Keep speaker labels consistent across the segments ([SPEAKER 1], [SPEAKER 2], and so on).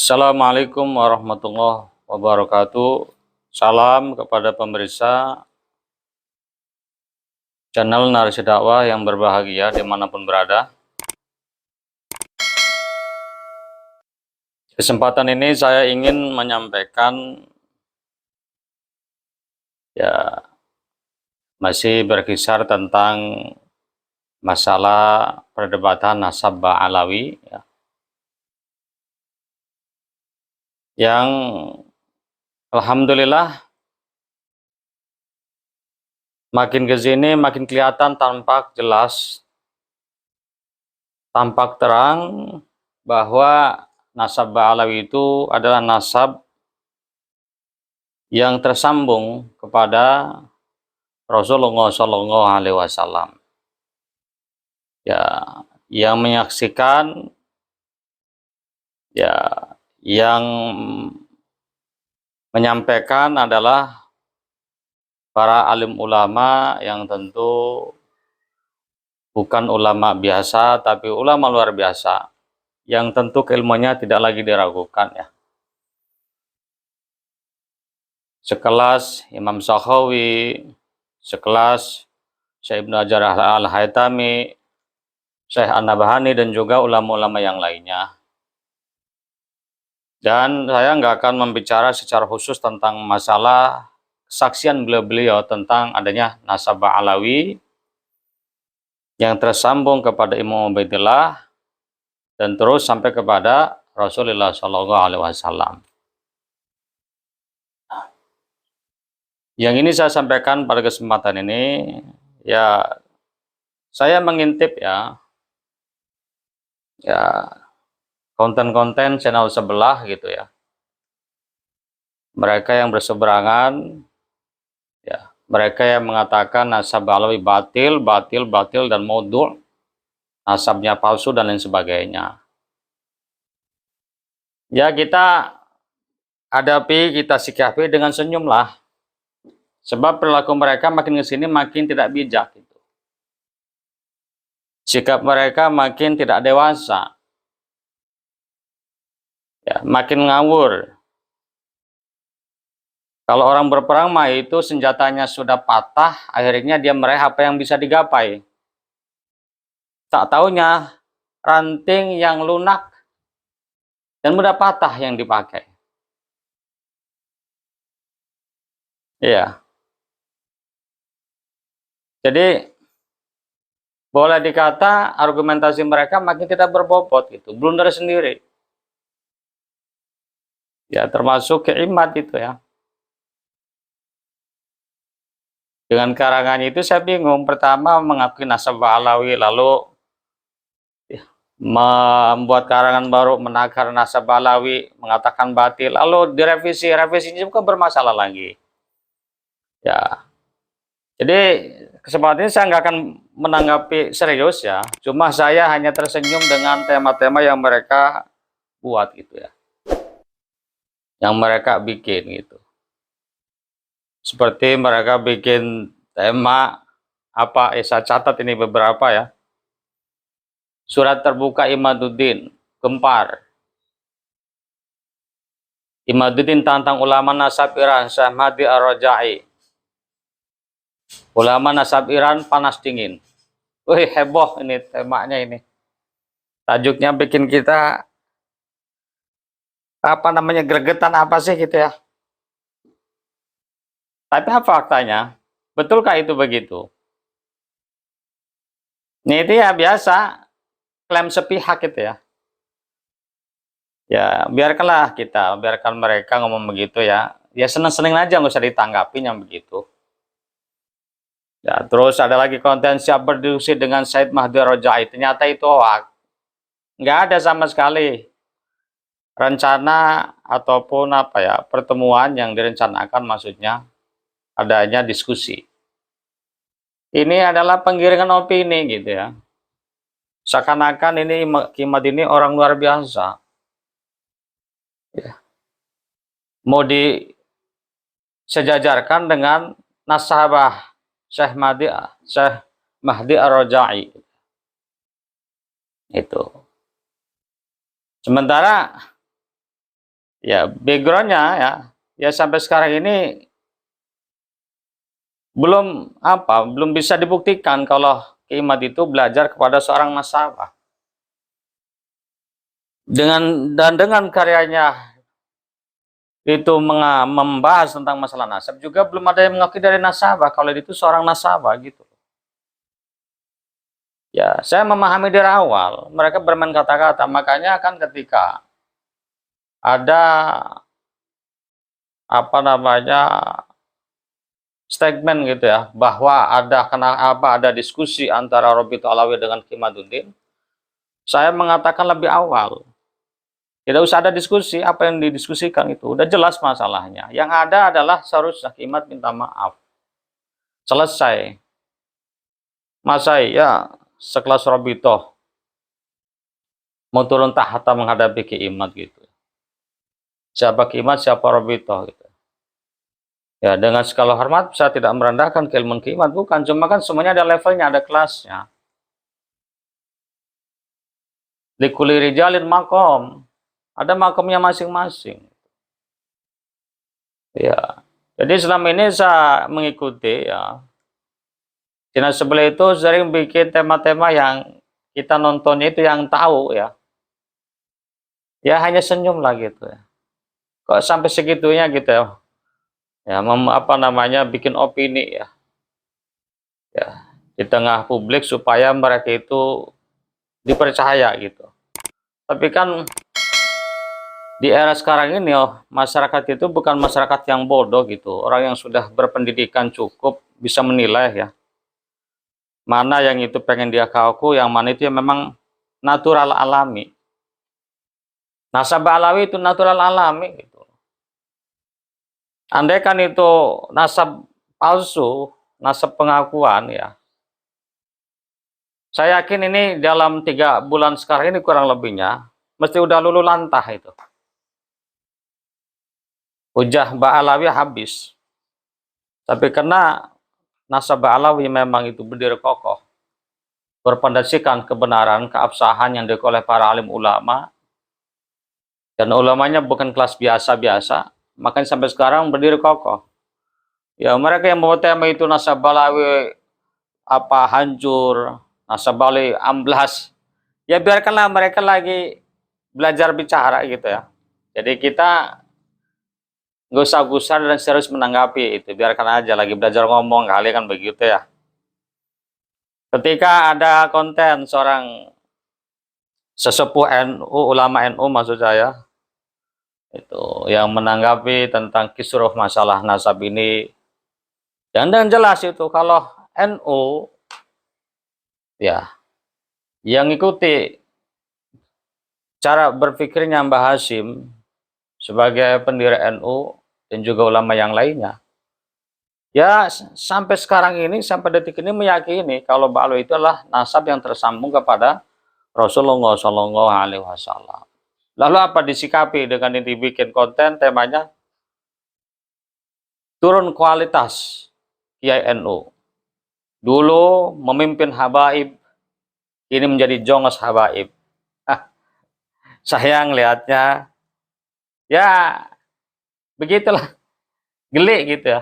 [SPEAKER 1] Assalamualaikum warahmatullahi wabarakatuh. Salam kepada pemirsa channel Narasi Dakwah yang berbahagia dimanapun berada. Kesempatan ini saya ingin menyampaikan masih berkisar tentang masalah perdebatan nasab Ba'alawi yang alhamdulillah makin ke sini makin kelihatan tampak jelas, tampak terang bahwa nasab Ba'alawi itu adalah nasab yang tersambung kepada Rasulullah Shallallahu Alaihi Wasallam. Yang menyaksikan, yang menyampaikan adalah para alim ulama yang tentu bukan ulama biasa, tapi ulama luar biasa, yang tentu keilmuannya tidak lagi diragukan Sekelas Imam Sakhawi, sekelas Syekh Ibnu Hajar Al-Haytami, Syekh An-Nabhani, dan juga ulama-ulama yang lainnya. Dan saya nggak akan membicara secara khusus tentang masalah kesaksian beliau tentang adanya nasab Ba'alawi yang tersambung kepada Imam Ubaidillah dan terus sampai kepada Rasulullah Shallallahu Alaihi Wasallam. Yang ini saya sampaikan pada kesempatan ini, saya mengintip konten-konten channel sebelah gitu mereka yang berseberangan, mereka yang mengatakan nasab Ba'alawi batil dan maudhu', nasabnya palsu dan lain sebagainya. Kita hadapi, kita sikapi dengan senyum lah, sebab perilaku mereka makin kesini makin tidak bijak sikap mereka makin tidak dewasa, makin ngawur. Kalau orang berperang mah itu senjatanya sudah patah, akhirnya dia meraih apa yang bisa digapai. Tak taunya ranting yang lunak dan mudah patah yang dipakai. Jadi boleh dikata argumentasi mereka makin tidak berbobot blunder sendiri. Termasuk keimat itu Dengan karangannya itu saya bingung. Pertama mengakui nasab Ba'alawi, lalu membuat karangan baru menakar nasab Ba'alawi, mengatakan batil, lalu revisinya juga bermasalah lagi. Jadi kesempatan ini saya nggak akan menanggapi serius cuma saya hanya tersenyum dengan tema-tema yang mereka buat yang mereka bikin seperti mereka bikin tema saya catat ini beberapa surat terbuka Imaduddin, gempar. Imaduddin tantang ulama nasab Iran, Syekh Mahdi Ar-Raja'i. Ulama nasab Iran panas dingin. Wih, heboh ini temanya ini. Tajuknya bikin kita gregetan apa sih Tapi apa faktanya? Betulkah itu begitu? Ini itu biasa klaim sepihak biarkanlah biarkan mereka ngomong begitu seneng-seneng aja, nggak usah ditanggapin yang begitu. Terus ada lagi konten siap berdiskusi dengan Syekh Mahdi Ar-Raja'i, ternyata itu hoax. Nggak ada sama sekali rencana ataupun pertemuan yang direncanakan, maksudnya adanya diskusi. Ini adalah penggiringan opini seakan-akan ini Kimat ini orang luar biasa mau disejajarkan dengan nasabah Syekh Mahdi Ar-Raja'i itu. Sementara Ya, backgroundnya ya sampai sekarang ini belum bisa dibuktikan kalau Ki Imad itu belajar kepada seorang nasabah. Dengan karyanya itu membahas tentang masalah nasab, juga belum ada yang mengakui dari nasabah kalau itu seorang nasabah gitu. Ya, saya memahami dari awal mereka bermain kata-kata, makanya kan ketika ada apa namanya statement gitu ya, bahwa ada diskusi antara Robito Alawi dengan Kimaduddin, saya mengatakan lebih awal. Tidak usah ada diskusi, apa yang didiskusikan itu udah jelas masalahnya. Yang ada adalah seharusnya Imad minta maaf. Selesai. Masa ya sekelas Robito mau turun tahta menghadapi Ki Imad gitu. Siapa Ki Imad, siapa Robito gitu. Ya, dengan segala hormat, saya tidak merendahkan keilmuan Ki Imad, bukan. Cuma kan semuanya ada levelnya, ada kelasnya. Likuli rijalin makom. Ada makomnya masing-masing. Ya. Jadi selama ini saya mengikuti ya. China sebelah itu sering bikin tema-tema yang kita nontonnya itu yang tahu ya. Ya hanya senyum lah gitu ya. Kok sampai segitunya gitu ya. Ya, apa namanya bikin opini ya. Ya, di tengah publik supaya mereka itu dipercaya gitu. Tapi kan di era sekarang ini masyarakat itu bukan masyarakat yang bodoh gitu. Orang yang sudah berpendidikan cukup bisa menilai ya. Mana yang itu pengen dia kaku, yang mana itu yang memang natural alami. Nasabah alawi itu natural alami gitu. Andai kan itu nasab palsu, nasab pengakuan ya. Saya yakin ini dalam 3 bulan sekarang ini kurang lebihnya mesti udah lulu lantah itu. Hujah Mbak Alawi habis. Tapi karena nasabah alawi memang itu berdiri kokoh, berpondasikan kebenaran, keabsahan yang dilakukan oleh para alim ulama, dan ulamanya bukan kelas biasa-biasa, makanya sampai sekarang berdiri kokoh. Ya, mereka yang mau tema itu nasabah alawi apa hancur, nasabah alawi amblas, ya biarkanlah mereka lagi belajar bicara gitu ya. Jadi kita nggak usah gusar dan serius menanggapi itu, biarkan aja lagi belajar ngomong kali kan begitu ya. Ketika ada konten seorang sesepuh NU, ulama NU maksud saya, itu yang menanggapi tentang kisruh masalah nasab ini, dan jelas itu kalau NU ya yang ikuti cara berpikirnya Mbah Hashim sebagai pendiri NU dan juga ulama yang lainnya, ya sampai sekarang ini, sampai detik ini meyakini kalau Ba'lu itu adalah nasab yang tersambung kepada Rasulullah Shallallahu Alaihi Wasallam. Lalu apa disikapi dengan ini dibikin konten temanya turun kualitas Kiai NU. Dulu memimpin habaib, ini menjadi jongos habaib. Sayang lihatnya, ya begitulah, gelik gitu ya.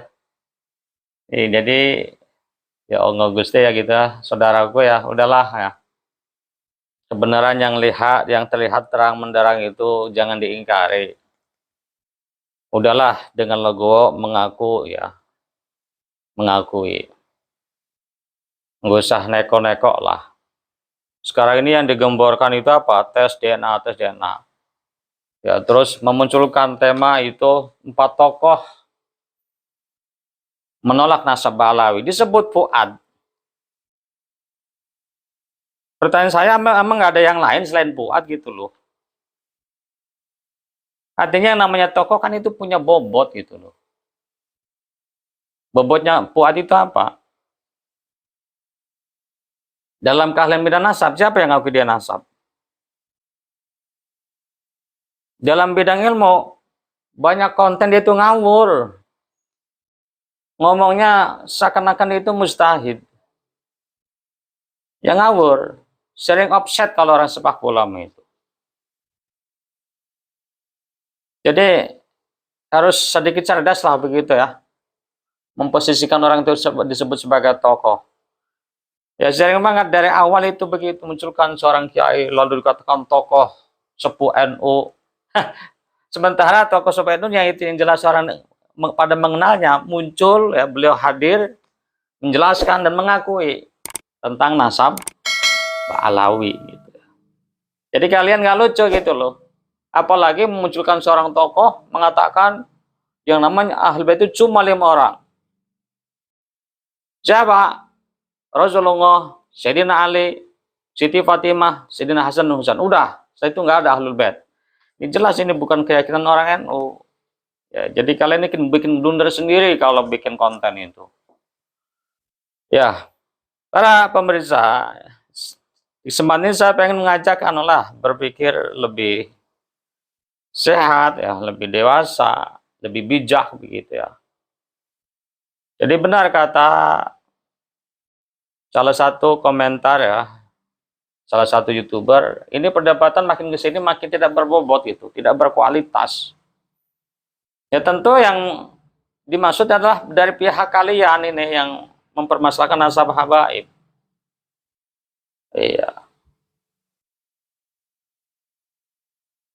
[SPEAKER 1] Jadi ya Allah Gusti ya gitu ya, saudaraku ya, udahlah ya. Kebenaran yang terlihat terang menderang itu jangan diingkari. Udahlah dengan legowo mengaku ya, mengakui. Nggak usah neko-neko lah. Sekarang ini yang digemborkan itu apa? Tes DNA, tes DNA. Ya, terus memunculkan tema itu 4 tokoh menolak nasabah alawi. Disebut Fuad. Pertanyaan saya, emang nggak ada yang lain selain Fuad gitu loh. Artinya yang namanya tokoh kan itu punya bobot gitu loh. Bobotnya Fuad itu apa? Dalam keahlian bidang nasab, siapa yang ngaku dia nasab? Dalam bidang ilmu, banyak konten dia itu ngawur. Ngomongnya seakan-akan itu mustahid. Yang ngawur. Sering offset kalau orang sepak bola itu. Jadi harus sedikit cerdas lah begitu ya, memposisikan orang itu disebut sebagai tokoh. Ya sering banget dari awal itu begitu munculkan seorang kiai lalu dikatakan tokoh sepuh NU. Sementara tokoh sepuh NU yang itu yang jelas orang pada mengenalnya muncul ya, beliau hadir menjelaskan dan mengakui tentang nasab Alawi gitu. Jadi kalian nggak lucu gitu loh. Apalagi memunculkan seorang tokoh mengatakan yang namanya Ahlul Bait itu cuma 5 orang. Siapa? Rasulullah, Sayyidina Ali, Siti Fatimah, Sayyidina Hasan dan Husain. Udah, saya itu nggak ada Ahlul Bait. Ini jelas ini bukan keyakinan orang NU. Ya, jadi kalian ini bikin blunder sendiri kalau bikin konten itu. Ya, para pemirsa, di kesempatan ini saya pengen mengajak anulah berpikir lebih sehat ya, lebih dewasa, lebih bijak begitu ya. Jadi benar kata salah satu komentar ya, salah satu YouTuber, ini perdebatan makin ke sini makin tidak berbobot gitu, tidak berkualitas. Ya tentu yang dimaksud adalah dari pihak kalian ini yang mempermasalahkan nasabah habaib. Iya.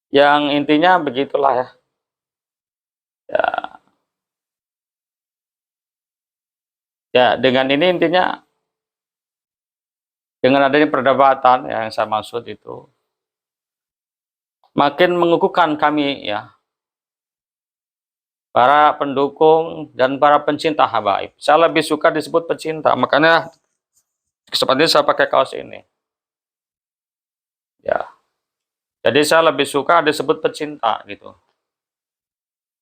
[SPEAKER 1] Yang intinya begitulah ya. Ya, ya dengan ini intinya dengan adanya perdebatan yang saya maksud itu makin mengukuhkan kami ya, para pendukung dan para pencinta habaib. Saya lebih suka disebut pecinta, makanya kesempatan ini saya pakai kaos ini. Ya. Jadi saya lebih suka disebut pecinta gitu.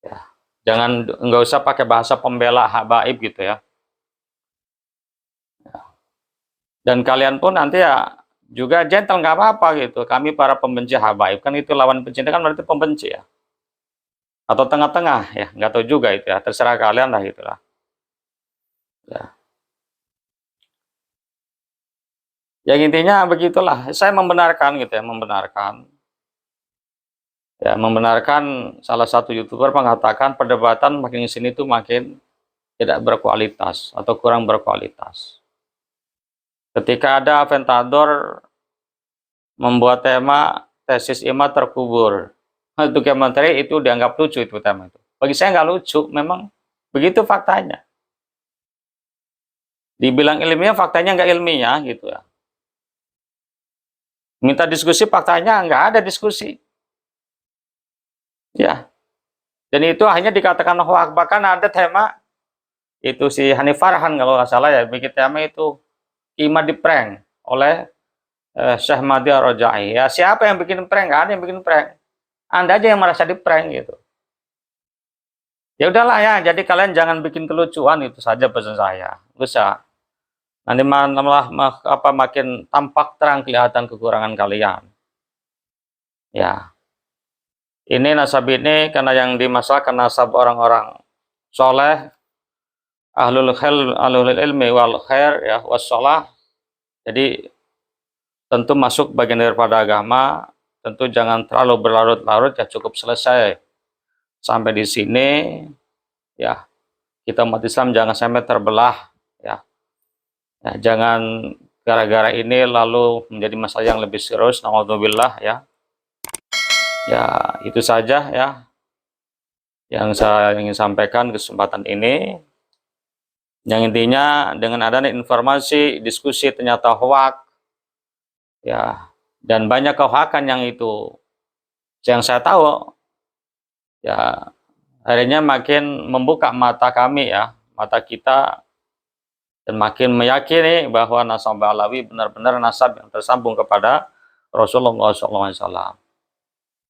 [SPEAKER 1] Ya. Jangan nggak usah pakai bahasa pembela habaib gitu ya. Ya. Dan kalian pun nanti ya juga gentle nggak apa-apa gitu. Kami para pembenci habaib kan itu lawan pencinta kan berarti pembenci ya. Atau tengah-tengah ya, nggak tahu juga itu ya. Terserah kalian lah itulah. Ya. Yang intinya begitulah. Saya membenarkan gitu ya, membenarkan. Ya, membenarkan salah satu YouTuber mengatakan perdebatan makin sini tuh makin tidak berkualitas atau kurang berkualitas. Ketika ada Aventador membuat tema tesis IMA terkubur, itu komentari itu dianggap lucu itu tema itu. Bagi saya nggak lucu, memang begitu faktanya. Dibilang ilmiah, faktanya nggak ilmiah gitu ya. Minta diskusi, faktanya nggak ada diskusi. Ya, dan itu hanya dikatakan hoax. Bahkan ada tema itu si Hanif Farhan kalau nggak salah ya bikin tema itu IMA di prank oleh Syekh Mahdi Ar-Rajai. Ya siapa yang bikin prank? Nggak ada yang bikin prank. Anda aja yang merasa di prank gitu. Ya udahlah ya, jadi kalian jangan bikin kelucuan, itu saja pesan saya. Bisa nanti malah makin tampak terang kelihatan kekurangan kalian. Ya. Ini nasab ini karena yang dimasalahkan nasab orang-orang soleh, ahlul ilmi wal khair ya wassalah. Jadi tentu masuk bagian daripada agama, tentu jangan terlalu berlarut-larut ya, cukup selesai sampai di sini ya. Kita umat Islam jangan sampai terbelah ya. Ya jangan gara-gara ini lalu menjadi masalah yang lebih serius, naudzubillah ya. Ya, itu saja ya yang saya ingin sampaikan kesempatan ini. Yang intinya dengan adanya informasi, diskusi ternyata hoak ya, dan banyak kehoakan yang itu yang saya tahu ya, akhirnya makin membuka mata kami ya, mata kita, dan makin meyakini bahwa nasab Alawi benar-benar nasab yang tersambung kepada Rasulullah SAW.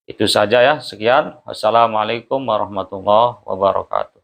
[SPEAKER 1] Itu saja ya, sekian. Wassalamualaikum warahmatullahi wabarakatuh.